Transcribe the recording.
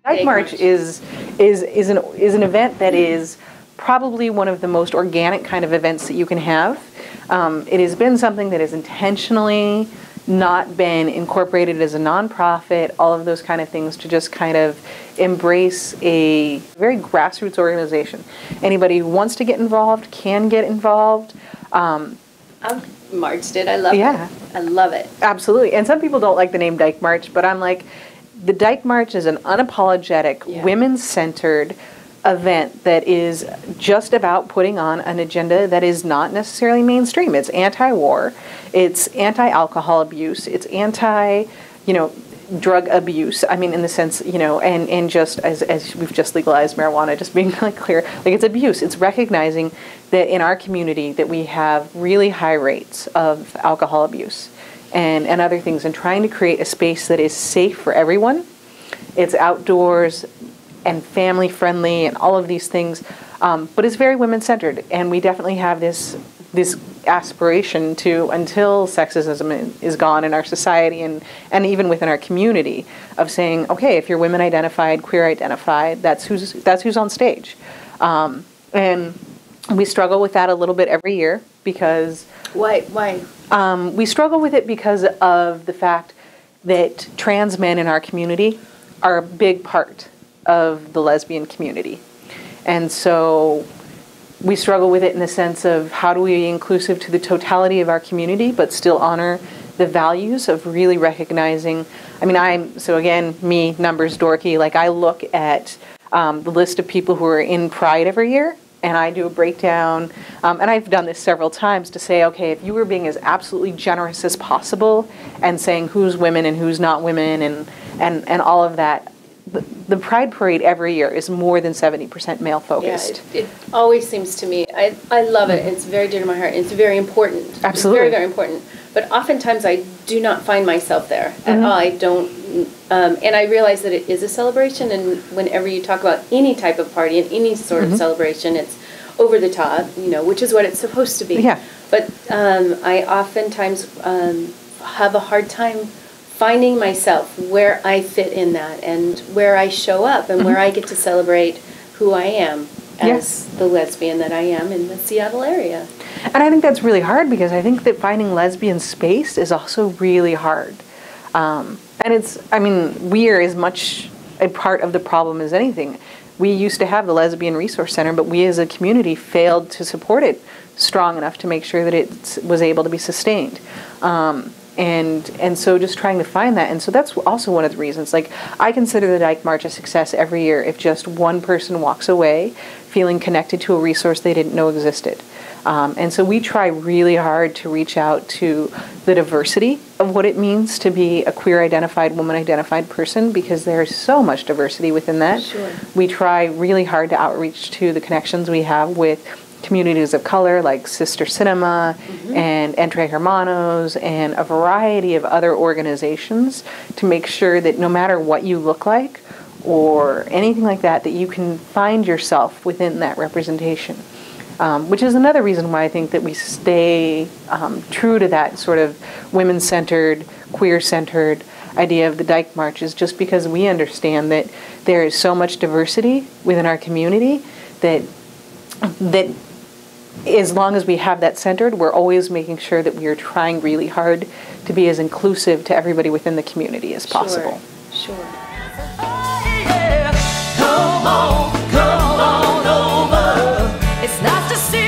Dyke March is an event that is probably one of the most organic kind of events that you can have. It has been something that has intentionally not been incorporated as a nonprofit, all of those kind of things, to just kind of embrace a very grassroots organization. Anybody who wants to get involved can get involved. March did. I love it. I love it. Absolutely. And some people don't like the name Dyke March, but I'm like, the Dyke March is an unapologetic, women-centered event that is just about putting on an agenda that is not necessarily mainstream. It's anti-war, it's anti-alcohol abuse, it's anti, drug abuse. I mean, in the sense, and just as we've just legalized marijuana, just being really clear, like, it's abuse. It's recognizing that in our community that we have really high rates of alcohol abuse and other things, and trying to create a space that is safe for everyone. It's outdoors and family friendly and all of these things, but it's very women centered, and we definitely have this aspiration to, until sexism is gone in our society and even within our community, of saying, okay, if you're women identified, queer identified, that's who's on stage, and we struggle with that a little bit every year because why we struggle with it because of the fact that trans men in our community are a big part of the lesbian community. And so we struggle with it in the sense of, how do we be inclusive to the totality of our community but still honor the values of really recognizing, so again, me, numbers dorky, like, I look at the list of people who are in Pride every year, and I do a breakdown, and I've done this several times, to say, okay, if you were being as absolutely generous as possible and saying who's women and who's not women and all of that, the Pride Parade every year is more than 70% male focused. Yeah, it always seems to me, I love it. It's very dear to my heart. It's very important. Absolutely. It's very, very important. But oftentimes I do not find myself there at all. I don't, and I realize that it is a celebration, and whenever you talk about any type of party and any sort of celebration, it's over the top, which is what it's supposed to be. Yeah. But I oftentimes have a hard time finding myself where I fit in that, and where I show up, and where I get to celebrate who I am as the lesbian that I am in the Seattle area. And I think that's really hard, because I think that finding lesbian space is also really hard. And it's, we are as much a part of the problem as anything. We used to have the Lesbian Resource Center, but we as a community failed to support it strong enough to make sure that it was able to be sustained. And so just trying to find that. And so that's also one of the reasons. Like, I consider the Dyke March a success every year if just one person walks away feeling connected to a resource they didn't know existed. And so we try really hard to reach out to the diversity of what it means to be a queer identified, woman identified person, because there's so much diversity within that. Sure. We try really hard to outreach to the connections we have with communities of color like Sister Cinema and Entre Hermanos and a variety of other organizations, to make sure that no matter what you look like or anything like that, that you can find yourself within that representation. Which is another reason why I think that we stay true to that sort of women-centered, queer-centered idea of the Dyke March, is just because we understand that there is so much diversity within our community that as long as we have that centered, we're always making sure that we are trying really hard to be as inclusive to everybody within the community as possible. Sure. Come on over. It's nice to see